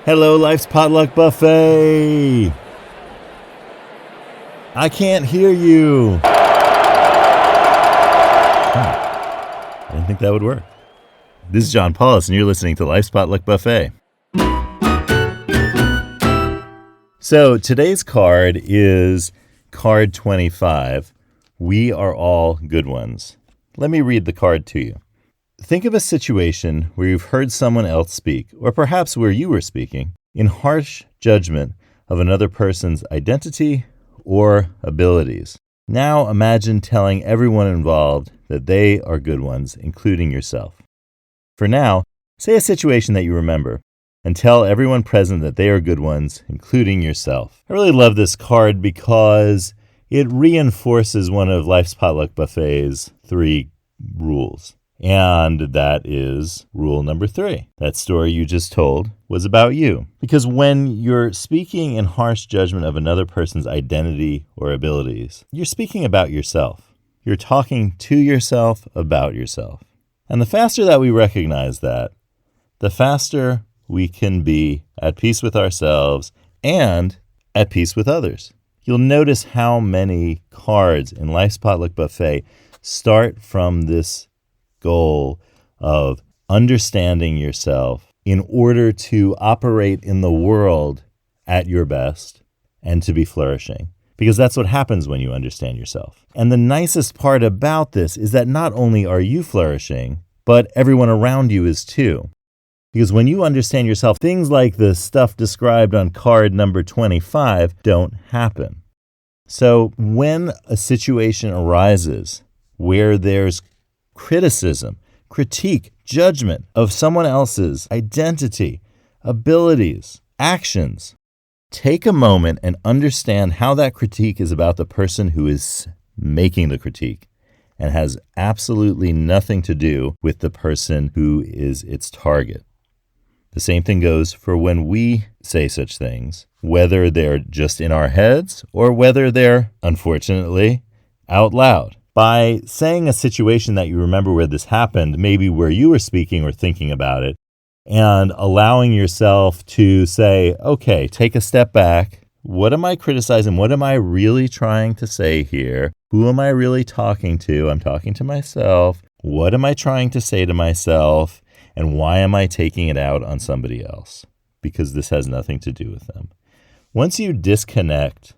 Hello, Life's Potluck Buffet. I can't hear you. I didn't think that would work. This is John Paulus, and you're listening to Life's Potluck Buffet. So today's card is card 25. We are all good ones. Let me read the card to you. Think of a situation where you've heard someone else speak, or perhaps where you were speaking, in harsh judgment of another person's identity or abilities. Now imagine telling everyone involved that they are good ones, including yourself. For now, say a situation that you remember, and tell everyone present that they are good ones, including yourself. I really love this card because it reinforces one of Life's Potluck Buffet's 3 rules. And that is rule number 3. That story you just told was about you. Because when you're speaking in harsh judgment of another person's identity or abilities, you're speaking about yourself. You're talking to yourself about yourself. And the faster that we recognize that, the faster we can be at peace with ourselves and at peace with others. You'll notice how many cards in Life's Potluck Buffet start from this goal of understanding yourself in order to operate in the world at your best and to be flourishing. Because that's what happens when you understand yourself. And the nicest part about this is that not only are you flourishing, but everyone around you is too. Because when you understand yourself, things like the stuff described on card number 25 don't happen. So when a situation arises where there's criticism, critique, judgment of someone else's identity, abilities, actions, take a moment and understand how that critique is about the person who is making the critique and has absolutely nothing to do with the person who is its target. The same thing goes for when we say such things, whether they're just in our heads or whether they're, unfortunately, out loud. By saying a situation that you remember where this happened, maybe where you were speaking or thinking about it, and allowing yourself to say, okay, take a step back. What am I criticizing? What am I really trying to say here? Who am I really talking to? I'm talking to myself. What am I trying to say to myself? And why am I taking it out on somebody else? Because this has nothing to do with them. Once you disconnect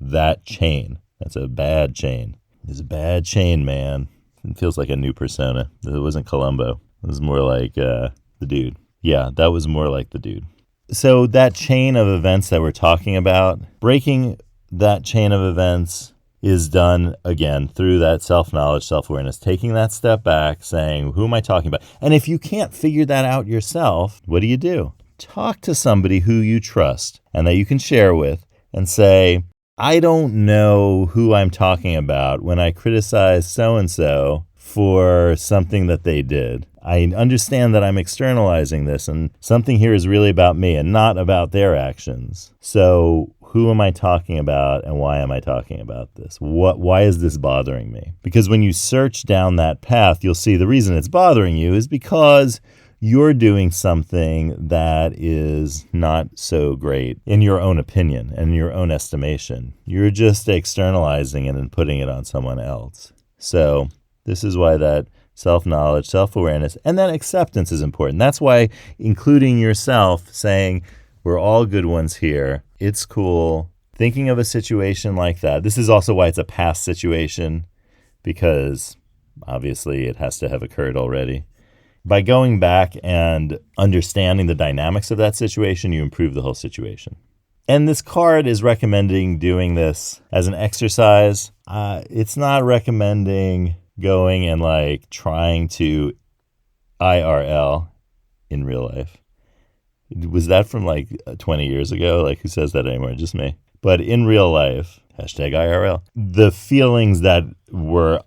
that chain, that's a bad chain. It's a bad chain, man. It feels like a new persona. It wasn't Columbo. It was more like the dude. Yeah, that was more like the dude. So that chain of events that we're talking about, breaking that chain of events is done, again, through that self-knowledge, self-awareness, taking that step back, saying, who am I talking about? And if you can't figure that out yourself, what do? Talk to somebody who you trust and that you can share with and say, I don't know who I'm talking about when I criticize so-and-so for something that they did. I understand that I'm externalizing this and something here is really about me and not about their actions. So who am I talking about and why am I talking about this? Why is this bothering me? Because when you search down that path, you'll see the reason it's bothering you is because you're doing something that is not so great in your own opinion and your own estimation. You're just externalizing it and putting it on someone else. So this is why that self-knowledge, self-awareness, and then acceptance is important. That's why including yourself, saying, we're all good ones here. It's cool. Thinking of a situation like that. This is also why it's a past situation, because obviously it has to have occurred already. By going back and understanding the dynamics of that situation, you improve the whole situation. And this card is recommending doing this as an exercise. It's not recommending going and trying to IRL in real life. Was that from 20 years ago? Who says that anymore? Just me. But in real life, #IRL, the feelings that were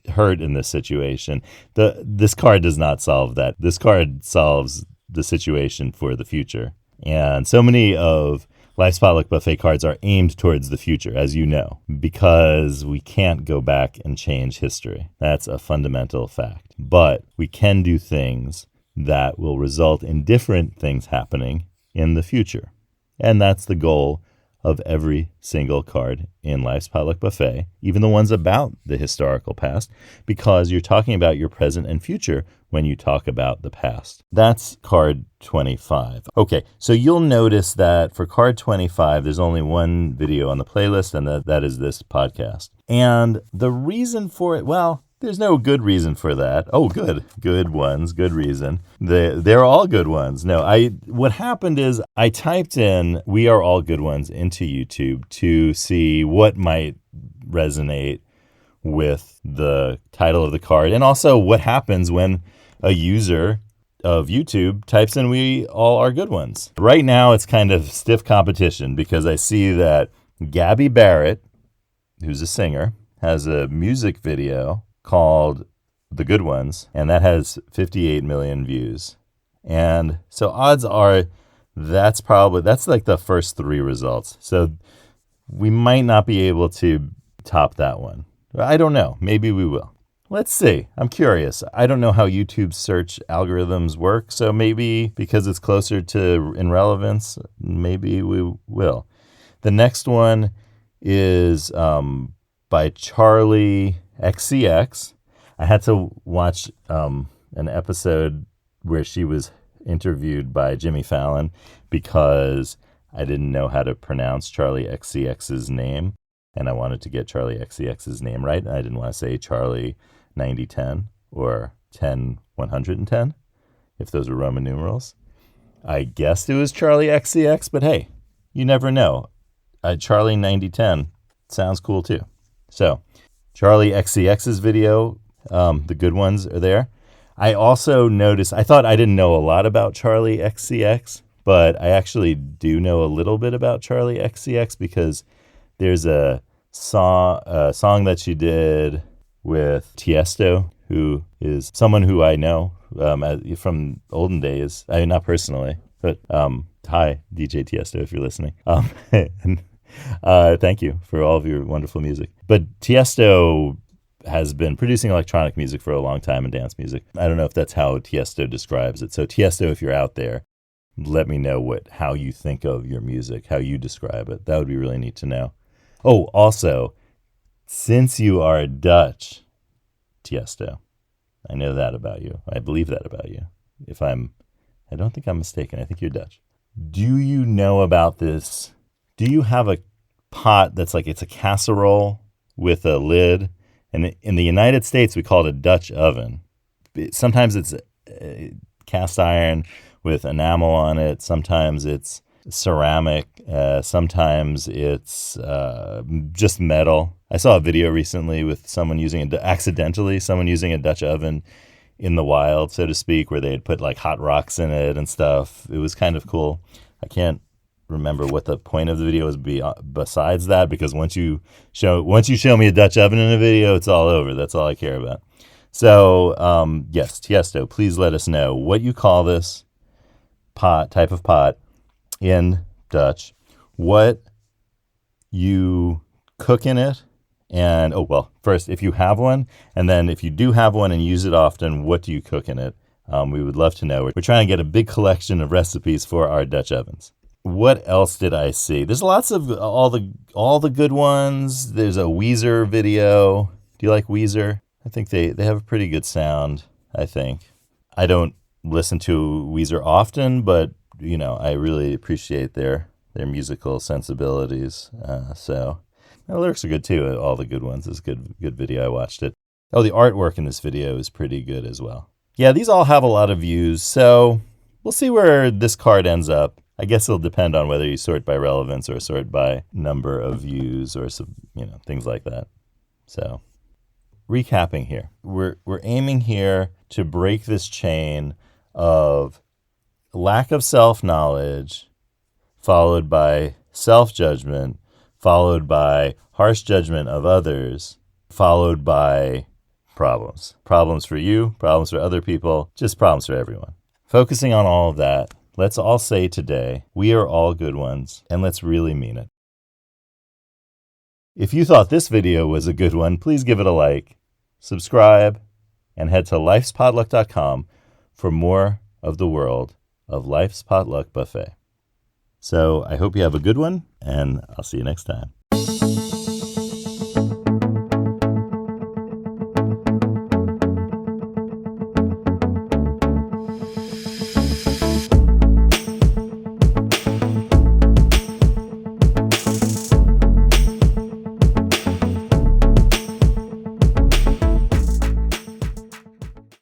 hurt in this situation, this card does not solve that. This card solves the situation for the future. And so many of Life's Potluck Buffet cards are aimed towards the future, as you know, because we can't go back and change history. That's a fundamental fact. But we can do things that will result in different things happening in the future. And that's the goal of every single card in Life's Potluck Buffet, even the ones about the historical past, because you're talking about your present and future when you talk about the past. That's card 25. Okay, so you'll notice that for card 25, there's only one video on the playlist, and that is this podcast. And the reason for it, well, there's no good reason for that. Oh, good ones, good reason. They're all good ones. No, what happened is I typed in "We Are All Good Ones" into YouTube to see what might resonate with the title of the card, and also what happens when a user of YouTube types in "We All Are Good Ones." Right now, it's kind of stiff competition because I see that Gabby Barrett, who's a singer, has a music video called "The Good Ones," and that has 58 million views. And so odds are that's like the first three results. So we might not be able to top that one. I don't know. Maybe we will. Let's see. I'm curious. I don't know how YouTube's search algorithms work, so maybe because it's closer to in relevance, maybe we will. The next one is by Charli XCX. I had to watch an episode where she was interviewed by Jimmy Fallon because I didn't know how to pronounce Charli XCX's name, and I wanted to get Charli XCX's name right. And I didn't want to say Charli 9010 or 10110 if those were Roman numerals. I guessed it was Charli XCX, but hey, you never know. Charli 9010 sounds cool too. So Charli XCX's video, the good ones are there. I also noticed, I thought I didn't know a lot about Charli XCX, but I actually do know a little bit about Charli XCX because there's a song that she did with Tiesto, who is someone who I know from olden days. I mean, not personally, but hi, DJ Tiesto, if you're listening. And thank you for all of your wonderful music. But Tiesto has been producing electronic music for a long time and dance music. I don't know if that's how Tiesto describes it. So Tiesto, if you're out there, let me know how you think of your music, how you describe it. That would be really neat to know. Oh, also, since you are Dutch, Tiesto, I know that about you. I believe that about you. I don't think I'm mistaken. I think you're Dutch. Do you know about this? Do you have a pot that's like it's a casserole with a lid? And in the United States, we call it a Dutch oven. Sometimes it's cast iron with enamel on it. Sometimes it's ceramic. Sometimes it's just metal. I saw a video recently with someone using a Dutch oven in the wild, so to speak, where they had put like hot rocks in it and stuff. It was kind of cool. I can't remember what the point of the video was besides that, because once you show me a Dutch oven in a video, it's all over. That's all I care about. So yes, Tiesto, please let us know what you call this type of pot in Dutch, what you cook in it, and first, if you have one, and then if you do have one and use it often, what do you cook in it? We would love to know. We're trying to get a big collection of recipes for our Dutch ovens. What else did I see? There's lots of all the good ones. There's a Weezer video. Do you like Weezer? I think they have a pretty good sound, I think. I don't listen to Weezer often, but I really appreciate their musical sensibilities. So the lyrics are good too. All the good ones. It's a good video. I watched it. Oh, the artwork in this video is pretty good as well. Yeah, these all have a lot of views, so we'll see where this card ends up. I guess it'll depend on whether you sort by relevance or sort by number of views or some, things like that. So, recapping here, we're aiming here to break this chain of lack of self-knowledge, followed by self-judgment, followed by harsh judgment of others, followed by problems. Problems for you, problems for other people, just problems for everyone. Focusing on all of that, let's all say today, we are all good ones, and let's really mean it. If you thought this video was a good one, please give it a like, subscribe, and head to lifespotluck.com for more of the world of Life's Potluck Buffet. So I hope you have a good one, and I'll see you next time.